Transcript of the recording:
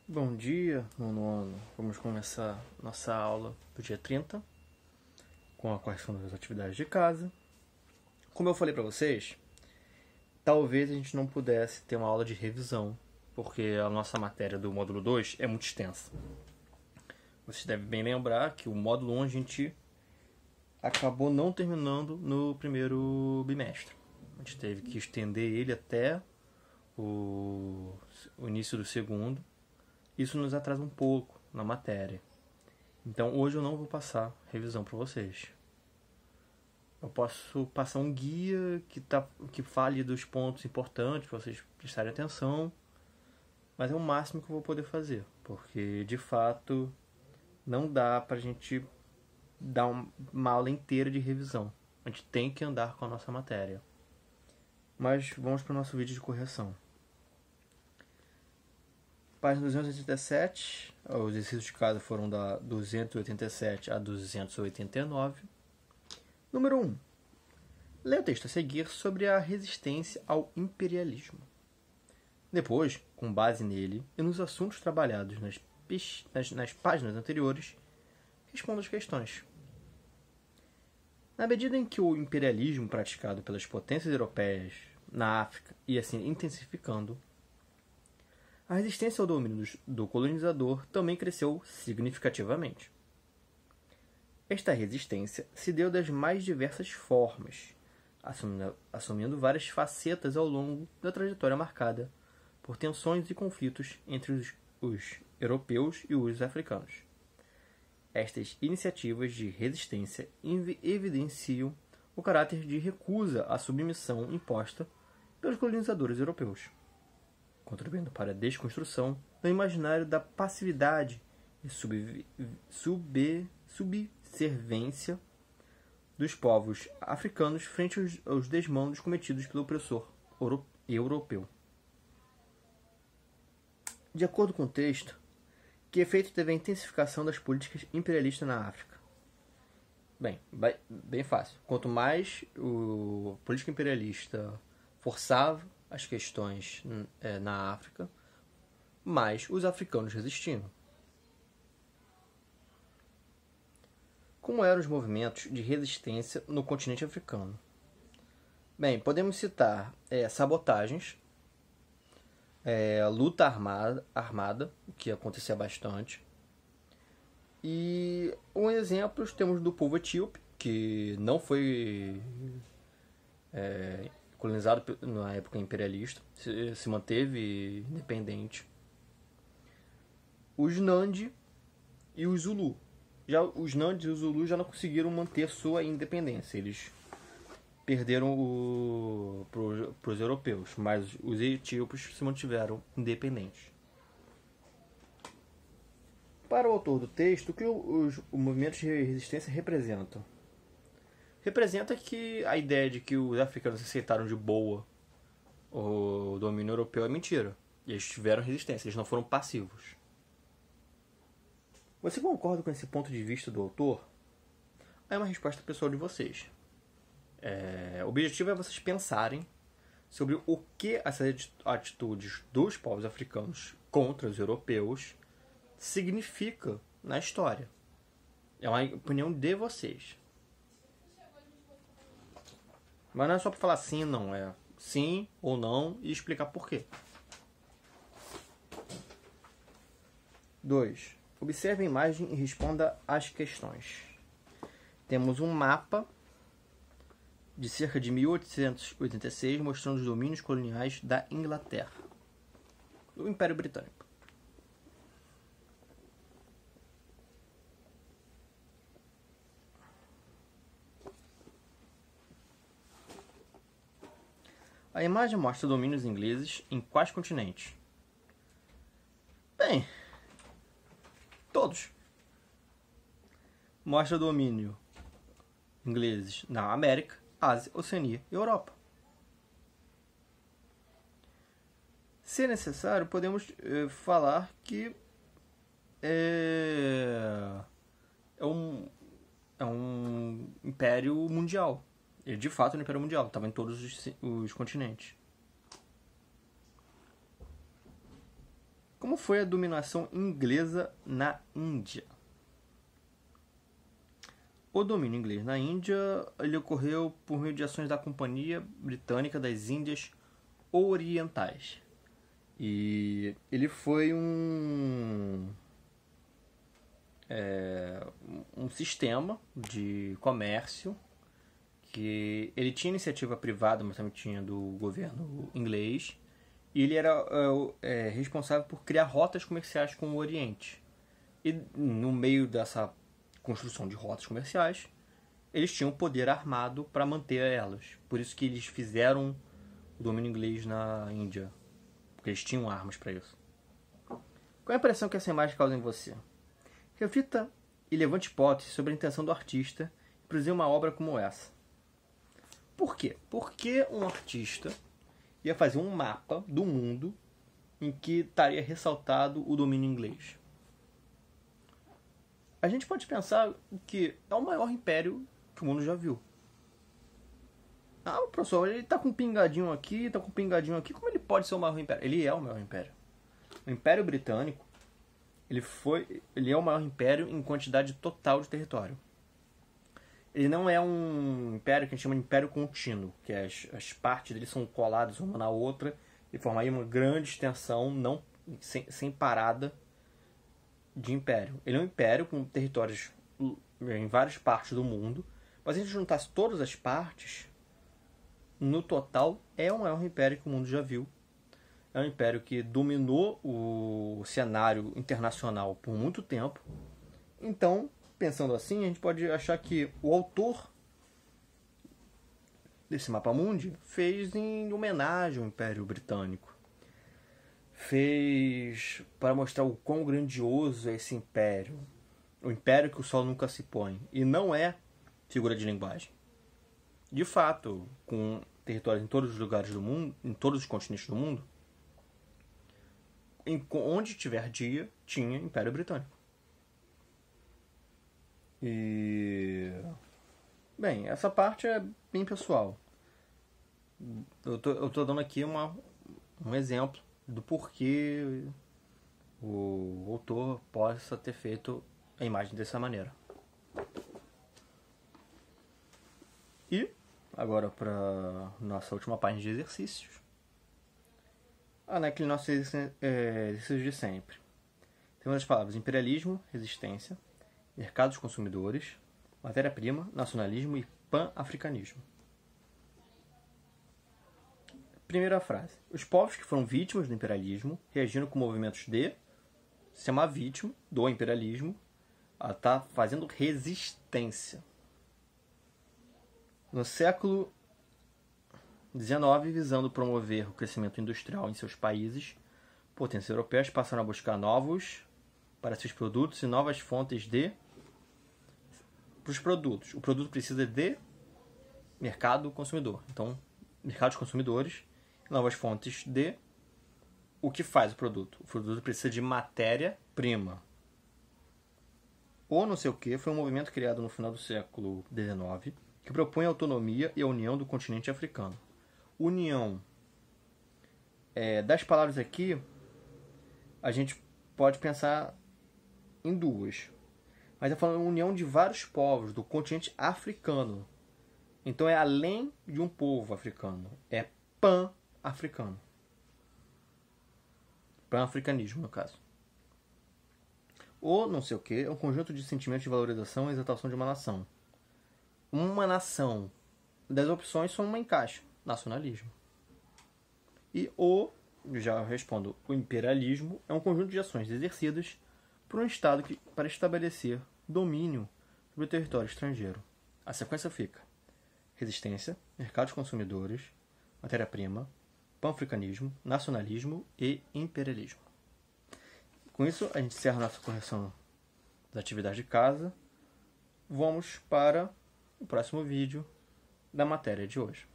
Bom dia, nono ano. Vamos começar nossa aula do dia 30 com a correção das atividades de casa. Como eu falei para vocês, talvez a gente não pudesse ter uma aula de revisão, porque a nossa matéria do módulo 2 é muito extensa. Vocês devem bem lembrar que o módulo 1 a gente acabou não terminando no primeiro bimestre. A gente teve que estender ele até o início do segundo. Isso nos atrasa um pouco na matéria. Então hoje eu não vou passar revisão para vocês. Eu posso passar um guia que fale dos pontos importantes para vocês prestarem atenção, mas é o máximo que eu vou poder fazer, porque de fato não dá para a gente dar uma aula inteira de revisão. A gente tem que andar com a nossa matéria. Mas vamos para o nosso vídeo de correção. Página 287, os exercícios de casa foram da 287 a 289. Número 1. Leia o texto a seguir sobre a resistência ao imperialismo. Depois, com base nele e nos assuntos trabalhados nas páginas anteriores, responda as questões. Na medida em que o imperialismo praticado pelas potências europeias na África ia se intensificando, a resistência ao domínio do colonizador também cresceu significativamente. Esta resistência se deu das mais diversas formas, assumindo várias facetas ao longo da trajetória marcada por tensões e conflitos entre os europeus e os africanos. Estas iniciativas de resistência evidenciam o caráter de recusa à submissão imposta pelos colonizadores europeus, contribuindo para a desconstrução do imaginário da passividade e subservência dos povos africanos frente aos desmandos cometidos pelo opressor europeu. De acordo com o texto, que efeito teve a intensificação das políticas imperialistas na África? Bem fácil. Quanto mais a política imperialista forçava as questões na África, mais os africanos resistiam. Como eram os movimentos de resistência no continente africano? Podemos citar sabotagens, luta armada, o que acontecia bastante. E um exemplo temos do povo etíope, que não foi colonizado na época imperialista, se manteve independente. Os Nandi e os Zulu. Os Nandi e os Zulu já não conseguiram manter sua independência. Eles perderam para os europeus, mas os etíopes se mantiveram independentes. Para o autor do texto, o que os movimentos de resistência representam? Representa que a ideia de que os africanos aceitaram de boa o domínio europeu é mentira. Eles tiveram resistência, eles não foram passivos. Você concorda com esse ponto de vista do autor? É uma resposta pessoal de vocês. O objetivo é vocês pensarem sobre o que essas atitudes dos povos africanos contra os europeus significa na história. É uma opinião de vocês. Mas não é só para falar sim, não. É sim ou não e explicar por quê. 2. Observe a imagem e responda às questões. Temos um mapa de cerca de 1886 mostrando os domínios coloniais da Inglaterra, do Império Britânico. A imagem mostra domínios ingleses em quais continentes? Todos. Mostra domínio ingleses na América, Ásia, Oceania e Europa. Se necessário, podemos falar que é um império mundial. Ele de fato é um império mundial, estava em todos os continentes. Como foi a dominação inglesa na Índia? O domínio inglês na Índia ele ocorreu por meio de ações da Companhia Britânica das Índias Orientais. E ele foi um sistema de comércio que ele tinha iniciativa privada, mas também tinha do governo inglês. E ele era responsável por criar rotas comerciais com o Oriente. E no meio dessa construção de rotas comerciais, eles tinham poder armado para manter elas. Por isso que eles fizeram o domínio inglês na Índia. Porque eles tinham armas para isso. Qual é a impressão que essa imagem causa em você? Reflita e levante hipóteses sobre a intenção do artista em produzir uma obra como essa. Por quê? Porque um artista ia fazer um mapa do mundo em que estaria ressaltado o domínio inglês. A gente pode pensar que é o maior império que o mundo já viu. Ah, professor, ele está com um pingadinho aqui, está com um pingadinho aqui. Como ele pode ser o maior império? Ele é o maior império. O Império Britânico, ele é o maior império em quantidade total de território. Ele não é um império que a gente chama de império contínuo, que as partes dele são coladas uma na outra e formam aí uma grande extensão sem parada de império. Ele é um império com territórios em várias partes do mundo, mas se a gente juntasse todas as partes, no total é o maior império que o mundo já viu. É um império que dominou o cenário internacional por muito tempo. Então, pensando assim, a gente pode achar que o autor desse mapa mundi fez em homenagem ao Império Britânico. Fez para mostrar o quão grandioso é esse império. O império que o sol nunca se põe. E não é figura de linguagem. De fato, com territórios em todos os lugares do mundo, em todos os continentes do mundo, onde tiver dia, tinha Império Britânico. E... bem, essa parte é bem pessoal. Eu tô dando aqui um exemplo do porquê o autor possa ter feito a imagem dessa maneira. E agora para nossa última página de exercícios. Naquele nosso exercício de sempre. Temos as palavras imperialismo, resistência, mercado dos consumidores, matéria-prima, nacionalismo e pan-africanismo. Primeira frase. Os povos que foram vítimas do imperialismo reagiram com movimentos de se chamar vítima do imperialismo, ela está fazendo resistência. No século XIX, visando promover o crescimento industrial em seus países, potências europeias passaram a buscar novos para seus produtos e novas fontes para os produtos. O produto precisa de mercado consumidor. Então, mercado dos consumidores, novas fontes de o que faz o produto. O produto precisa de matéria-prima. O não sei o que foi um movimento criado no final do século XIX que propõe a autonomia e a união do continente africano. União. Das palavras aqui, a gente pode pensar em duas. Mas é falando união de vários povos do continente africano. Então é além de um povo africano. É pan-africano. Pan-africanismo, no caso. O não sei o que é um conjunto de sentimentos de valorização e exaltação de uma nação. Uma nação. Das opções são uma encaixa. Nacionalismo. E já respondo, o imperialismo é um conjunto de ações exercidas por um Estado para estabelecer domínio sobre o território estrangeiro. A sequência fica: resistência, mercados consumidores, matéria-prima, pan-africanismo, nacionalismo e imperialismo. Com isso, a gente encerra nossa correção das atividades de casa. Vamos para o próximo vídeo da matéria de hoje.